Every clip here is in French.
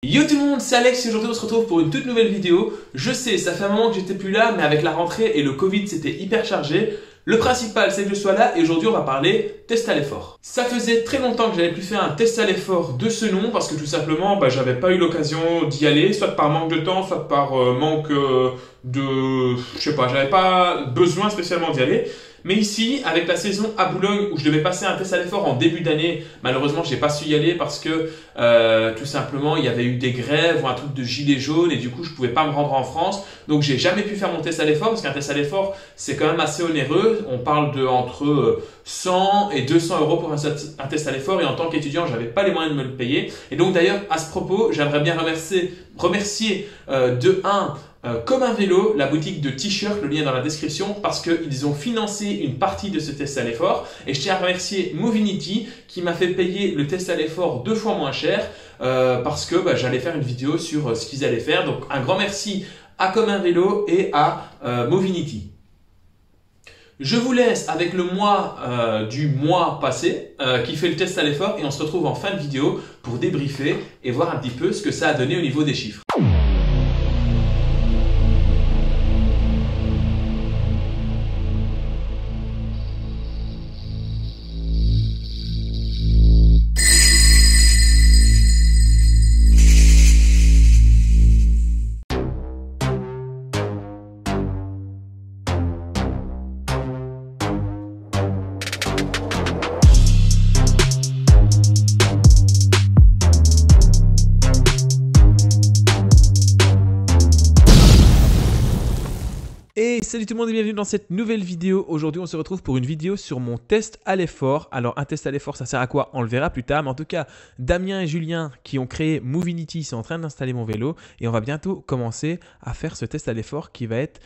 Yo tout le monde, c'est Alex et aujourd'hui on se retrouve pour une toute nouvelle vidéo. Je sais, ça fait un moment que j'étais plus là, mais avec la rentrée et le Covid c'était hyper chargé. Le principal c'est que je sois là et aujourd'hui on va parler test à l'effort. Ça faisait très longtemps que j'avais plus fait un test à l'effort de ce nom parce que tout simplement j'avais pas eu l'occasion d'y aller, soit par manque de temps, soit par manque je sais pas, j'avais pas besoin spécialement d'y aller. Mais ici, avec la saison à Boulogne où je devais passer un test à l'effort en début d'année, malheureusement, j'ai pas su y aller parce que tout simplement, il y avait eu des grèves ou un truc de gilets jaunes et du coup, je pouvais pas me rendre en France. Donc, j'ai jamais pu faire mon test à l'effort parce qu'un test à l'effort, c'est quand même assez onéreux. On parle de entre 100 et 200 euros pour un test à l'effort et en tant qu'étudiant, j'avais pas les moyens de me le payer. Et donc, d'ailleurs, à ce propos, j'aimerais bien remercier Comme un vélo, la boutique de t-shirts, le lien est dans la description, parce qu'ils ont financé une partie de ce test à l'effort. Et je tiens à remercier Movinity qui m'a fait payer le test à l'effort 2 fois moins cher parce que j'allais faire une vidéo sur ce qu'ils allaient faire. Donc un grand merci à Comme un vélo et à Movinity. Je vous laisse avec le mois du mois passé qui fait le test à l'effort et on se retrouve en fin de vidéo pour débriefer et voir un petit peu ce que ça a donné au niveau des chiffres. Et salut tout le monde et bienvenue dans cette nouvelle vidéo. Aujourd'hui on se retrouve pour une vidéo sur mon test à l'effort. Alors un test à l'effort ça sert à quoi? On le verra plus tard, mais en tout cas Damien et Julien qui ont créé Movinity sont en train d'installer mon vélo et on va bientôt commencer à faire ce test à l'effort qui va être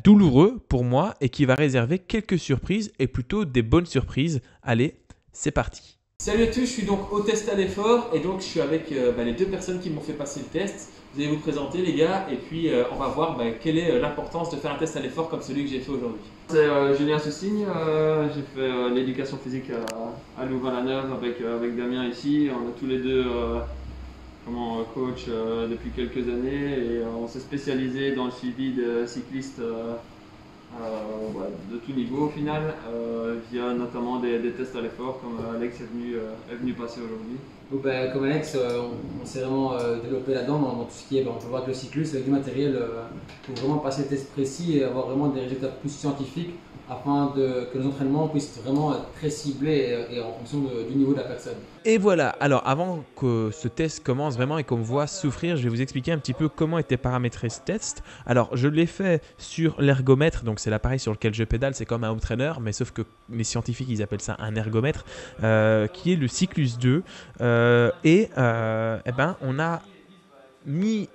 douloureux pour moi et qui va réserver quelques surprises et plutôt des bonnes surprises. Allez, c'est parti. Salut à tous, je suis donc au test à l'effort et donc je suis avec les deux personnes qui m'ont fait passer le test. Vous allez vous présenter les gars et puis on va voir quelle est l'importance de faire un test à l'effort comme celui que j'ai fait aujourd'hui. C'est Julien Soussigne, j'ai fait l'éducation physique à Louvain-la-Neuve avec Damien ici. On est tous les deux coach depuis quelques années et on s'est spécialisé dans le suivi de cyclistes de tout niveau au final, via notamment des tests à l'effort comme Alex est venu passer aujourd'hui. Donc, comme Alex, on s'est vraiment développé là-dedans dans tout ce qui est, on peut voir que le cycliste avec du matériel pour vraiment passer des tests précis et avoir vraiment des résultats plus scientifiques afin que nos entraînements puissent vraiment être très ciblés et en fonction du niveau de la personne. Et voilà, alors avant que ce test commence vraiment et qu'on me voit souffrir, je vais vous expliquer un petit peu comment était paramétré ce test. Alors je l'ai fait sur l'ergomètre, donc c'est l'appareil sur lequel je pédale, c'est comme un home trainer, mais sauf que les scientifiques ils appellent ça un ergomètre, qui est le Cyclus 2. On a mis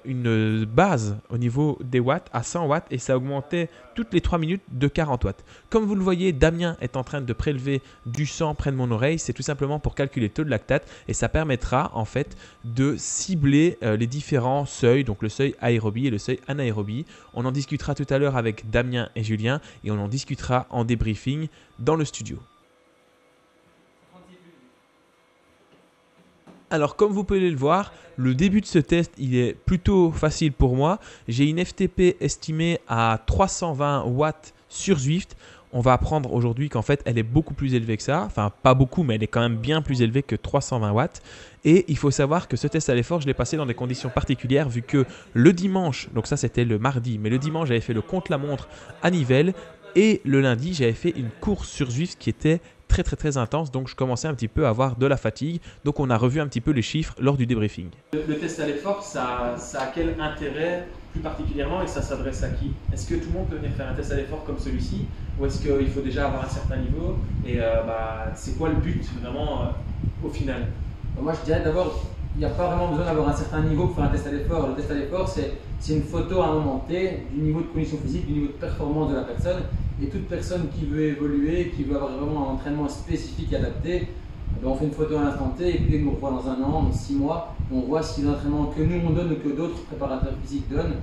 une base au niveau des watts à 100 watts et ça augmentait toutes les 3 minutes de 40 watts. Comme vous le voyez, Damien est en train de prélever du sang près de mon oreille. C'est tout simplement pour calculer le taux de lactate et ça permettra en fait de cibler les différents seuils, donc le seuil aérobie et le seuil anaérobie. On en discutera tout à l'heure avec Damien et Julien et on en discutera en débriefing dans le studio. Alors comme vous pouvez le voir, le début de ce test il est plutôt facile pour moi. J'ai une FTP estimée à 320 watts sur Zwift. On va apprendre aujourd'hui qu'en fait elle est beaucoup plus élevée que ça. Enfin pas beaucoup mais elle est quand même bien plus élevée que 320 watts. Et il faut savoir que ce test à l'effort je l'ai passé dans des conditions particulières vu que le dimanche, donc ça c'était le mardi, mais le dimanche j'avais fait le contre-la-montre à Nivelles. Et le lundi j'avais fait une course sur Zwift qui était très intense, donc je commençais un petit peu à avoir de la fatigue, donc on a revu un petit peu les chiffres lors du débriefing. Le test à l'effort, ça a quel intérêt plus particulièrement et ça s'adresse à qui? Est-ce que tout le monde peut venir faire un test à l'effort comme celui-ci ou est-ce qu'il faut déjà avoir un certain niveau et c'est quoi le but vraiment au final? Moi je dirais d'abord, il n'y a pas vraiment besoin d'avoir un certain niveau pour faire un test à l'effort. Le test à l'effort c'est une photo à un moment T du niveau de condition physique, du niveau de performance de la personne. Et toute personne qui veut évoluer, qui veut avoir vraiment un entraînement spécifique et adapté, on fait une photo à l'instant T et puis on revoit dans un an, dans 6 mois, on voit si les entraînements que nous on donne ou que d'autres préparateurs physiques donnent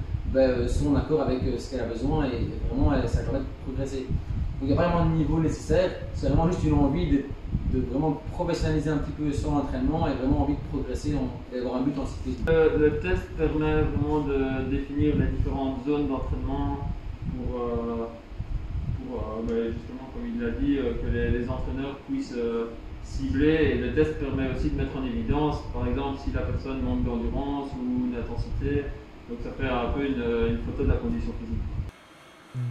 sont en accord avec ce qu'elle a besoin et vraiment ça permet de progresser. Donc il n'y a pas vraiment de niveau nécessaire, c'est vraiment juste une envie de vraiment professionnaliser un petit peu son entraînement et vraiment envie de progresser et avoir un but en cyclisme. Le test permet vraiment de définir les différentes zones d'entraînement pour justement, comme il l'a dit, que les entraîneurs puissent cibler. Et le test permet aussi de mettre en évidence, par exemple, si la personne manque d'endurance ou d'intensité. Donc ça fait un peu une photo de la condition physique.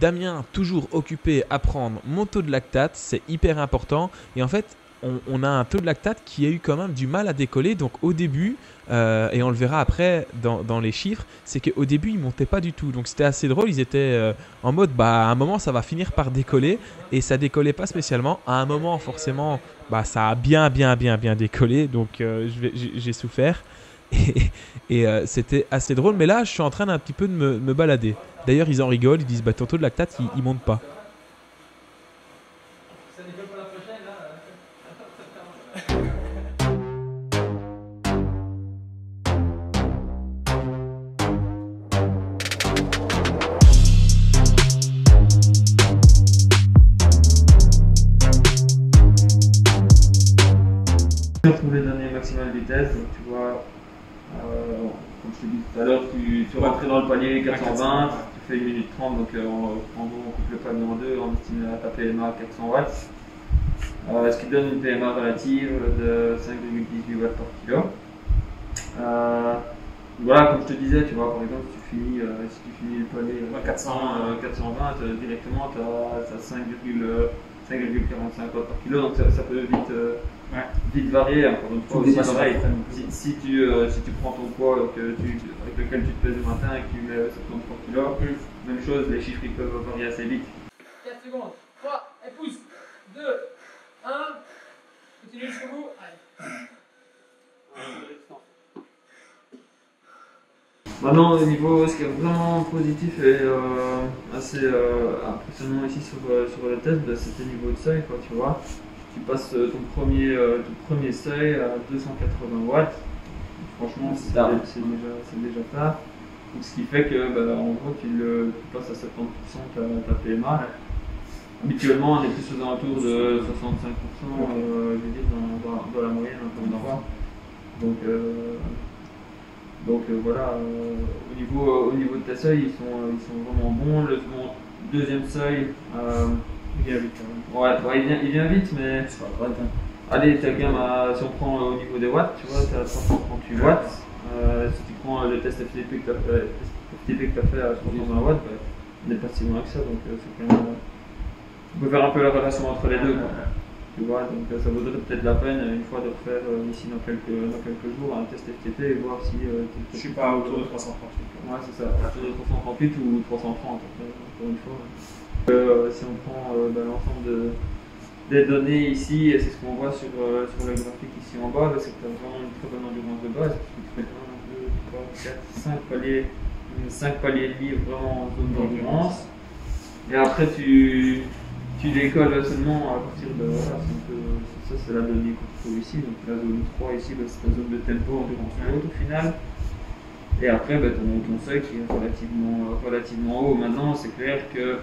Damien, toujours occupé à prendre mon taux de lactate, c'est hyper important. Et en fait, on a un taux de lactate qui a eu quand même du mal à décoller. Donc au début, et on le verra après dans les chiffres, c'est qu'au début, il ne montait pas du tout. Donc c'était assez drôle. Ils étaient en mode, à un moment, ça va finir par décoller. Et ça décollait pas spécialement. À un moment, forcément, ça a bien décollé. Donc j'ai souffert. Et c'était assez drôle. Mais là, je suis en train d'un petit peu de me balader. D'ailleurs, ils en rigolent. Ils disent, ton taux de lactate, il monte pas. Ça décolle pour la prochaine, là. Pour les données maximales vitesse, donc tu vois, comme je te dis tout à l'heure, tu rentrais dans le panier 420, tu fais 1 minute 30, donc en gros on coupe le panier en deux, on estime ta PMA à 400 watts, ce qui donne une PMA relative de 5,18 watts par kilo. Voilà, comme je te disais, tu vois, par exemple, si tu finis le panier 420, directement tu as 5,45 watts par kilo, donc ça peut vite varier. Encore une fois, aussi pareil. Si tu prends ton poids avec lequel tu te pèses le matin et que tu mets 73 kg, même chose, les chiffres ils peuvent varier assez vite. 4 secondes, 3, et pousse, 2, 1, continue jusqu'au bout, allez. Maintenant, au niveau, ce qui est vraiment positif et assez impressionnant ici sur le test, c'était le niveau de seuil, quoi, tu vois. Tu passes ton premier seuil à 280 watts. Franchement, c'est déjà ça. Donc, ce qui fait que, en gros, tu passes à 70% ta PMA. Habituellement, on est plus aux alentours de 65%, je veux dire, dans la moyenne, encore une fois. Donc voilà, au niveau de ta seuil, ils sont vraiment bons. Le deuxième seuil, il vient vite. Il vient vite, mais C'est pas grave, hein. allez, t'as quand même, si on prend au niveau des watts, tu vois, tu as 338 watts. Si tu prends le test FTP que tu as fait à 320 watts, on n'est pas si loin que ça. Donc c'est quand même, on peut faire un peu la relation entre les deux, quoi. Tu vois, donc ça vaudrait peut-être la peine une fois de refaire ici dans quelques jours un test FTP et voir si Je suis pas autour de 338. ouais, c'est ça, autour de 338 ou 330 encore une fois. Si on prend l'ensemble des données ici, et c'est ce qu'on voit sur le graphique ici en bas, c'est que tu as vraiment une très bonne endurance de base. Tu fais 1, 2, 3, 4, 5 paliers de livres vraiment en zone d'endurance. Et après tu décolles seulement à partir de. Voilà, ça c'est la donnée qu'on trouve ici. Donc la zone 3 ici, c'est la zone de tempo endurance haute au final. Et après ton seuil qui est relativement haut. Maintenant, c'est clair que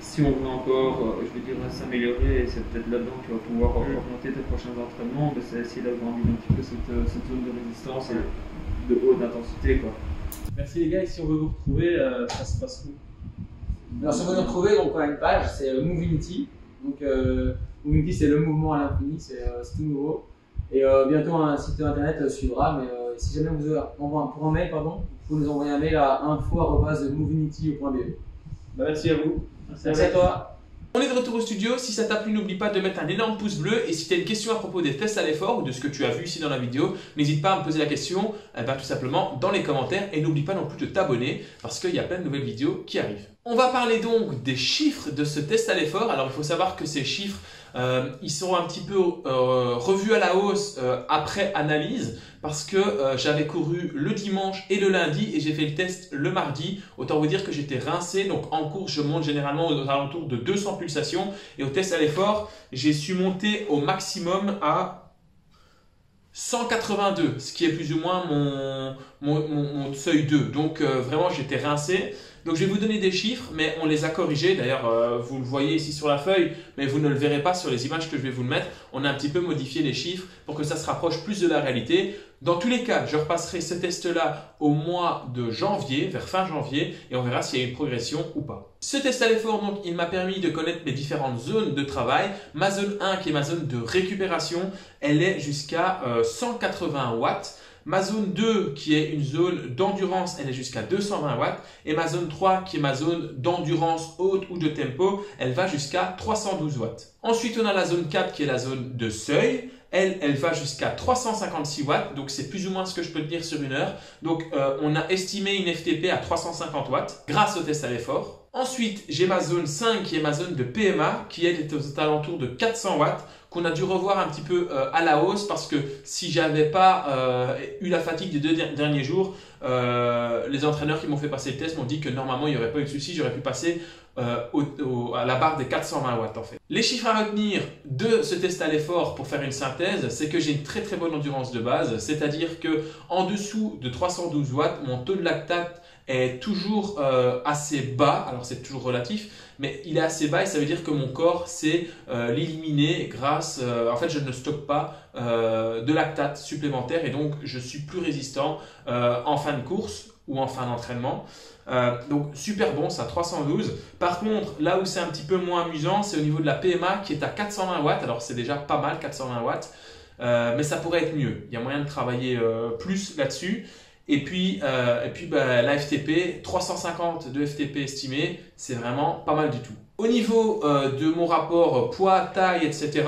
si on veut encore, je veux dire, s'améliorer, c'est peut-être là-dedans que tu vas pouvoir augmenter tes prochains entraînements, mais c'est essayer d'agrandir un petit peu cette zone de résistance et de haute intensité, quoi. Merci les gars, et si on veut vous retrouver, ça se passe où? Alors, si on veut nous retrouver, donc, on a une page, c'est Movinity. Donc, Movinity, c'est le mouvement à l'infini, c'est tout nouveau. Et bientôt, un site internet suivra. Mais si jamais vous envoie pour un mail, vous pouvez nous envoyer un mail à info@movinity.be. Merci à vous. Merci à toi. On est de retour au studio. Si ça t'a plu, n'oublie pas de mettre un énorme pouce bleu. Et si tu as une question à propos des tests à l'effort ou de ce que tu as vu ici dans la vidéo, n'hésite pas à me poser la question tout simplement dans les commentaires. Et n'oublie pas non plus de t'abonner parce qu'il y a plein de nouvelles vidéos qui arrivent. On va parler donc des chiffres de ce test à l'effort. Alors il faut savoir que ces chiffres, ils seront un petit peu revus à la hausse après analyse parce que j'avais couru le dimanche et le lundi et j'ai fait le test le mardi. Autant vous dire que j'étais rincé. Donc en course, je monte généralement aux alentours de 200 pulsations et au test à l'effort, j'ai su monter au maximum à 182, ce qui est plus ou moins mon seuil 2. Donc vraiment, j'étais rincé. Donc je vais vous donner des chiffres, mais on les a corrigés. D'ailleurs, vous le voyez ici sur la feuille, mais vous ne le verrez pas sur les images que je vais vous le mettre. On a un petit peu modifié les chiffres pour que ça se rapproche plus de la réalité. Dans tous les cas, je repasserai ce test-là au mois de janvier, vers fin janvier, et on verra s'il y a une progression ou pas. Ce test à l'effort, donc, il m'a permis de connaître mes différentes zones de travail. Ma zone 1, qui est ma zone de récupération, elle est jusqu'à 180 watts. Ma zone 2, qui est une zone d'endurance, elle est jusqu'à 220 watts. Et ma zone 3, qui est ma zone d'endurance haute ou de tempo, elle va jusqu'à 312 watts. Ensuite, on a la zone 4, qui est la zone de seuil. Elle va jusqu'à 356 watts, donc c'est plus ou moins ce que je peux tenir sur une heure. Donc, on a estimé une FTP à 350 watts grâce au test à l'effort. Ensuite, j'ai ma zone 5 qui est ma zone de PMA qui est aux alentours de 400 watts qu'on a dû revoir un petit peu à la hausse parce que si j'avais pas eu la fatigue des 2 derniers jours, les entraîneurs qui m'ont fait passer le test m'ont dit que normalement il n'y aurait pas eu de souci, j'aurais pu passer à la barre des 420 watts en fait. Les chiffres à retenir de ce test à l'effort pour faire une synthèse, c'est que j'ai une très bonne endurance de base, c'est-à-dire que en dessous de 312 watts, mon taux de lactate est toujours assez bas, alors c'est toujours relatif, mais il est assez bas et ça veut dire que mon corps sait l'éliminer grâce, en fait je ne stocke pas de lactate supplémentaire et donc je suis plus résistant en fin de course ou en fin d'entraînement. Donc super bon, ça 312. Par contre, là où c'est un petit peu moins amusant, c'est au niveau de la PMA qui est à 420 watts. Alors c'est déjà pas mal 420 watts, mais ça pourrait être mieux. Il y a moyen de travailler plus là-dessus. Et puis la FTP, 350 de FTP estimé, c'est vraiment pas mal du tout. Au niveau de mon rapport poids, taille, etc.,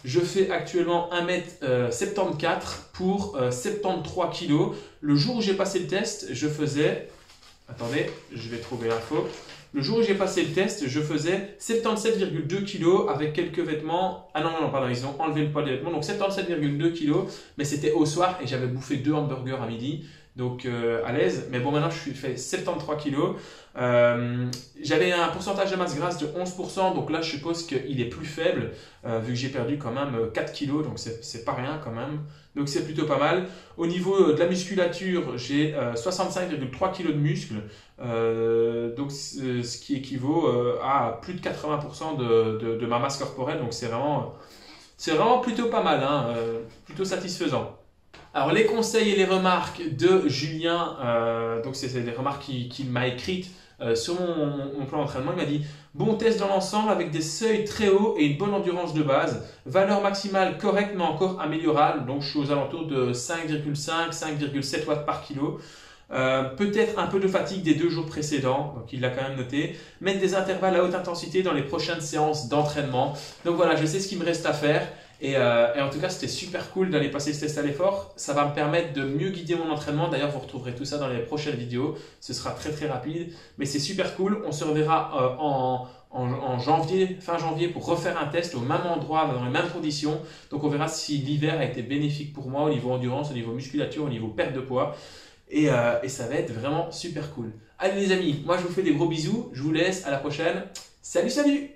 je fais actuellement 1m74 pour 73 kg. Le jour où j'ai passé le test, je faisais... Attendez, je vais trouver l'info. Le jour où j'ai passé le test, je faisais 77,2 kg avec quelques vêtements. Ah non, pardon, ils ont enlevé le poids des vêtements. Donc 77,2 kg, mais c'était au soir et j'avais bouffé 2 hamburgers à midi. Donc à l'aise. Mais bon, maintenant je fais 73 kg. J'avais un pourcentage de masse grasse de 11%. Donc là, je suppose qu'il est plus faible vu que j'ai perdu quand même 4 kg. Donc c'est pas rien quand même. Donc c'est plutôt pas mal. Au niveau de la musculature, j'ai 65,3 kg de muscles. Donc ce qui équivaut à plus de 80% de ma masse corporelle. Donc c'est vraiment plutôt pas mal, hein, plutôt satisfaisant. Alors les conseils et les remarques de Julien, donc c'est des remarques qu'il m'a écrites sur mon plan d'entraînement. Il m'a dit « Bon test dans l'ensemble avec des seuils très hauts et une bonne endurance de base. Valeur maximale correcte mais encore améliorable. » Donc je suis aux alentours de 5,5, 5,7 watts par kilo. Peut-être un peu de fatigue des 2 jours précédents, donc il l'a quand même noté. Mettre des intervalles à haute intensité dans les prochaines séances d'entraînement. Donc voilà, je sais ce qu'il me reste à faire. Et en tout cas, c'était super cool d'aller passer ce test à l'effort. Ça va me permettre de mieux guider mon entraînement. D'ailleurs, vous retrouverez tout ça dans les prochaines vidéos. Ce sera très rapide, mais c'est super cool. On se reverra en janvier, fin janvier, pour refaire un test au même endroit, dans les mêmes conditions. Donc, on verra si l'hiver a été bénéfique pour moi au niveau endurance, au niveau musculature, au niveau perte de poids. Et ça va être vraiment super cool. Allez les amis, moi je vous fais des gros bisous. Je vous laisse, à la prochaine. Salut